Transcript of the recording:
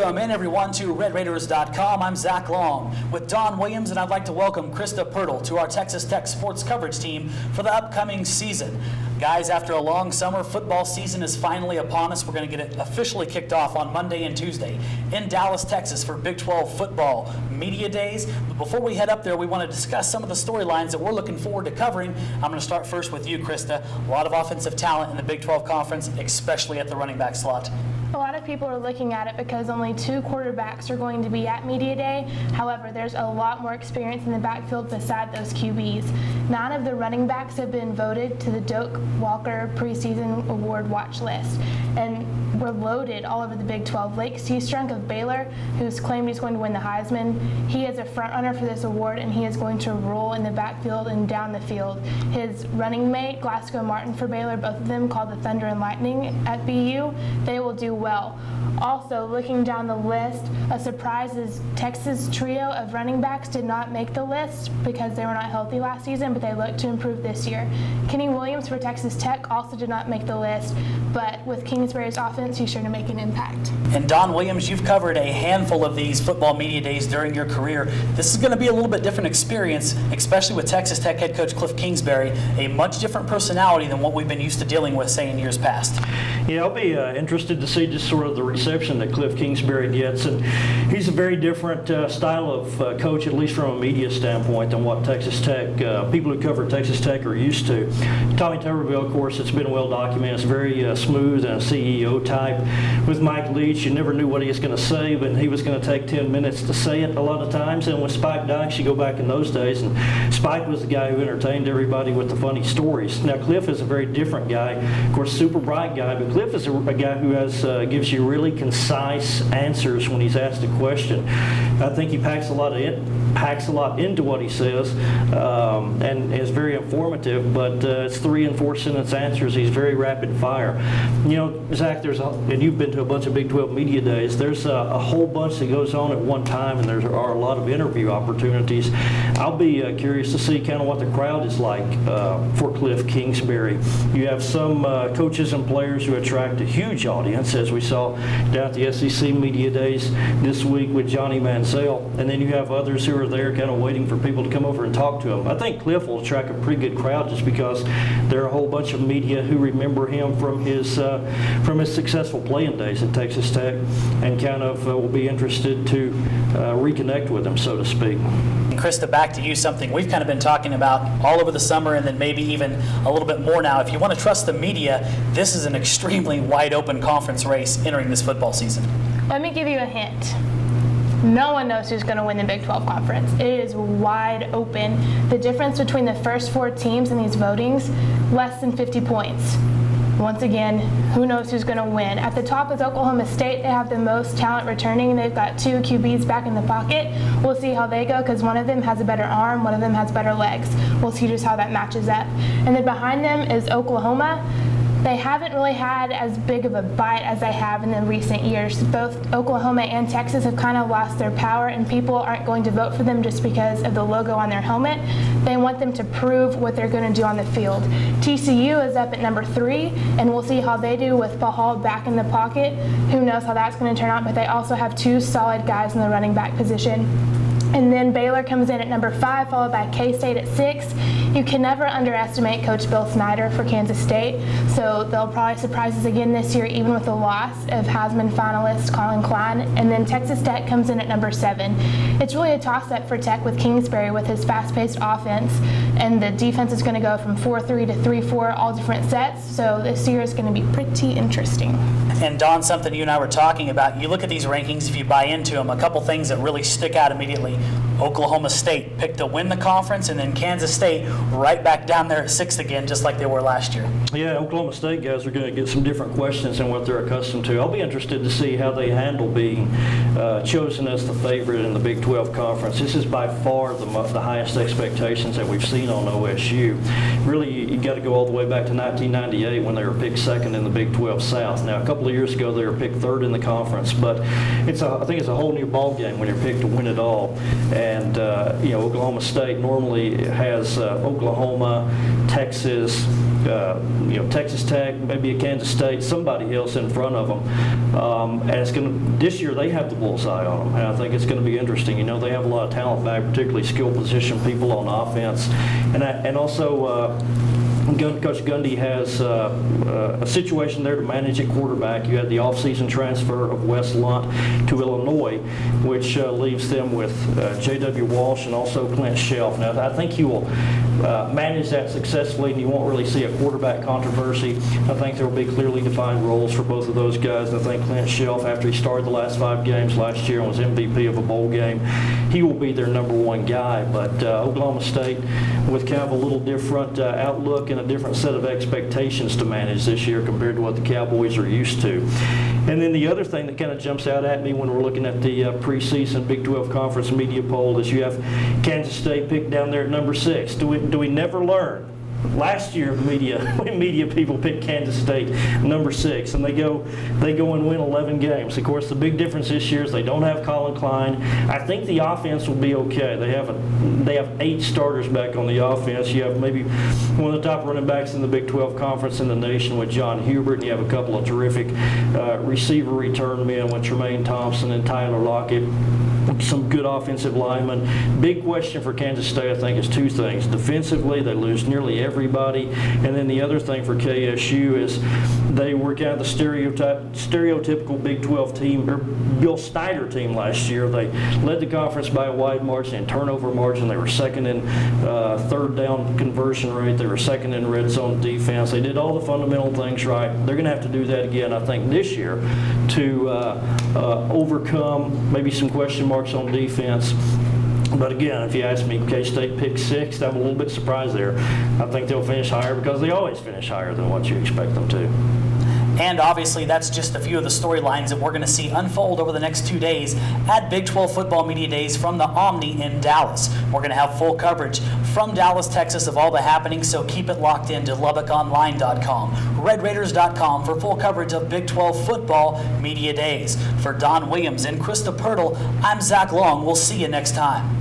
Welcome in, everyone, to RedRaiders.com. I'm Zach Long with Don Williams, and I'd like to welcome Krista Pirtle to our Texas Tech sports coverage team for the upcoming season. Guys, after a long summer, football season is finally upon us. We're going to get it officially kicked off on Monday and Tuesday in Dallas, Texas for Big 12 football media days. But before we head up there, we want to discuss some of the storylines that we're looking forward to covering. I'm going to start first with you, Krista. A lot of offensive talent in the Big 12 conference, especially at the running back slot. A lot of people are looking at it because only 2 quarterbacks are going to be at Media Day. However, there's a lot more experience in the backfield beside those QBs. 9 of the running backs have been voted to the Doak Walker preseason award watch list. And we're loaded all over the Big 12. Lake Seastrunk of Baylor, who's claimed he's going to win the Heisman, he is a front runner for this award, and he is going to roll in the backfield and down the field. His running mate, Glasgow Martin for Baylor, both of them called the Thunder and Lightning at BU, they will do well. Also, looking down the list, a surprise is Texas' trio of running backs did not make the list because they were not healthy last season, but they look to improve this year. Kenny Williams for Texas Tech also did not make the list, but with Kingsbury's offense, he's sure to make an impact. And Don Williams, you've covered a handful of these football media days during your career. This is going to be a little bit different experience, especially with Texas Tech head coach Cliff Kingsbury, a much different personality than what we've been used to dealing with, say, in years past. Yeah, I'll be interested to see just sort of the reception that Cliff Kingsbury gets. And he's a very different style of coach, at least from a media standpoint, than what Texas Tech, people who cover Texas Tech are used to. Tommy Tuberville, of course, it's been well documented. It's very smooth and a CEO type. With Mike Leach, you never knew what he was going to say, but he was going to take 10 minutes to say it a lot of times. And with Spike Dykes, you go back in those days, and Spike was the guy who entertained everybody with the funny stories. Now, Cliff is a very different guy. Of course, super bright guy, but Cliff is a guy who has gives you really concise answers when he's asked a question. I think he packs a lot into what he says, and is very informative, but it's 3 and 4 sentence answers. He's very rapid fire. You know, Zach, and you've been to a bunch of Big 12 media days, there's a whole bunch that goes on at one time, and there are a lot of interview opportunities. I'll be curious to see kind of what the crowd is like for Cliff Kingsbury. You have some coaches and players who attract a huge audience, as we saw down at the SEC Media Days this week with Johnny Manziel, and then you have others who are there kind of waiting for people to come over and talk to him. I think Cliff will attract a pretty good crowd just because there are a whole bunch of media who remember him from his successful playing days at Texas Tech, and kind of will be interested to reconnect with him, so to speak. Krista, back to you, something we've kind of been talking about all over the summer and then maybe even a little bit more now. If you want to trust the media, this is an extremely wide open conference race entering this football season. Let me give you a hint. No one knows who's going to win the Big 12 conference. It is wide open. The difference between the first 4 teams in these votings, less than 50 points. Once again, who knows who's going to win? At the top is Oklahoma State. They have the most talent returning. They've got 2 QBs back in the pocket. We'll see how they go because one of them has a better arm, one of them has better legs. We'll see just how that matches up. And then behind them is Oklahoma. They haven't really had as big of a bite as they have in the recent years. Both Oklahoma and Texas have kind of lost their power, and people aren't going to vote for them just because of the logo on their helmet. They want them to prove what they're going to do on the field. TCU is up at number 3, and we'll see how they do with Paul Hall back in the pocket. Who knows how that's going to turn out, but they also have 2 solid guys in the running back position. And then Baylor comes in at number 5, followed by K-State at 6. You can never underestimate Coach Bill Snyder for Kansas State, so they'll probably surprise us again this year, even with the loss of Heisman finalist Colin Klein. And then Texas Tech comes in at number 7. It's really a toss-up for Tech with Kingsbury with his fast-paced offense, and the defense is going to go from 4-3 to 3-4, all different sets, so this year is going to be pretty interesting. And Don, something you and I were talking about, you look at these rankings, if you buy into them, a couple things that really stick out immediately. Oklahoma State picked to win the conference, and then Kansas State right back down there at 6th again, just like they were last year. Yeah, Oklahoma State guys are going to get some different questions than what they're accustomed to. I'll be interested to see how they handle being chosen as the favorite in the Big 12 conference. This is by far the highest expectations that we've seen on OSU. Really, you got to go all the way back to 1998 when they were picked 2nd in the Big 12 South. Now, a couple of years ago, they were picked 3rd in the conference, but I think it's a whole new ball game when you're picked to win it all. And And Oklahoma State normally has Oklahoma, Texas, Texas Tech, maybe a Kansas State, somebody else in front of them. And this year they have the bullseye on them, and I think it's going to be interesting. They have a lot of talent back, particularly skill position people on offense, and also. Coach Gundy has a situation there to manage at quarterback. You had the offseason transfer of Wes Lunt to Illinois, which leaves them with J.W. Walsh and also Clint Shelf. Now, I think he will manage that successfully, and you won't really see a quarterback controversy. I think there will be clearly defined roles for both of those guys. I think Clint Shelf, after he started the last 5 games last year and was MVP of a bowl game, he will be their number 1 guy. But Oklahoma State, with kind of a little different outlook and a different set of expectations to manage this year compared to what the Cowboys are used to. And then the other thing that kind of jumps out at me when we're looking at the preseason Big 12 Conference media poll is you have Kansas State picked down there at number 6. Do we never learn? Last year, media people picked Kansas State number 6, and they go and win 11 games. Of course, the big difference this year is they don't have Colin Klein. I think the offense will be okay. They have 8 starters back on the offense. You have maybe one of the top running backs in the Big 12 Conference in the nation with John Hubert, and you have a couple of terrific receiver return men with Tremaine Thompson and Tyler Lockett. Some good offensive linemen. Big question for Kansas State, I think, is 2 things. Defensively, they lose nearly everybody. And then the other thing for KSU is they were kind of the stereotypical Big 12 team, or Bill Snyder team last year. They led the conference by a wide margin in turnover margin. They were second in third down conversion rate. They were second in red zone defense. They did all the fundamental things right. They're going to have to do that again, I think, this year to overcome maybe some question marks on defense. But again, if you ask me, K-State picked 6th, I'm a little bit surprised there. I think they'll finish higher because they always finish higher than what you expect them to. And obviously, that's just a few of the storylines that we're going to see unfold over the next 2 days at Big 12 Football Media Days from the Omni in Dallas. We're going to have full coverage from Dallas, Texas of all the happenings, so keep it locked into LubbockOnline.com, RedRaiders.com for full coverage of Big 12 Football Media Days. For Don Williams and Krista Pirtle, I'm Zach Long. We'll see you next time.